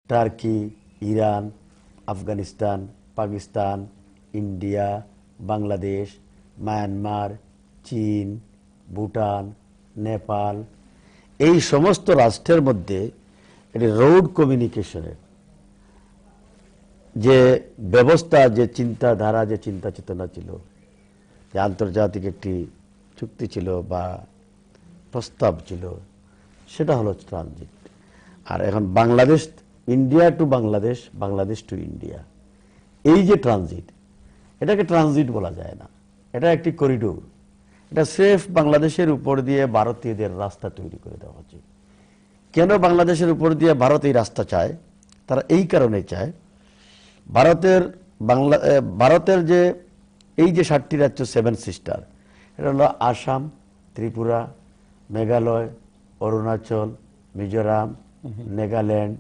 Turkey, Iran, Afghanistan, Pakistan, India, Bangladesh, Myanmar, চীন, ভুটান, নেপাল, এই সমস্ত রাষ্ট্রের মধ্যে এটি রোড কমিউনিকেশনের যে ব্যবস্থা, যে চিন্তাধারা, যে চিন্তা চেতনা ছিল, যে আন্তর্জাতিক একটি চুক্তি ছিল বা প্রস্তাব ছিল, সেটা হলো ট্রানজিট। আর এখন Bangladesh, India to Bangladesh, Bangladesh to India, এই যে ট্রানজিট, এটাকে ট্রানজিট বলা যায় না, এটা একটি করিডোর। এটা স্রেফ বাংলাদেশের উপর দিয়ে ভারতীয়দের রাস্তা তৈরি করে দেওয়া হচ্ছে। কেন বাংলাদেশের উপর দিয়ে ভারত এই রাস্তা চায়? তারা এই কারণে চায়, ভারতের যে এই যে 7টি রাজ্য, 7 সিস্টার, এটা হলো আসাম, ত্রিপুরা, মেঘালয়, অরুণাচল, মিজোরাম, নাগাল্যান্ড,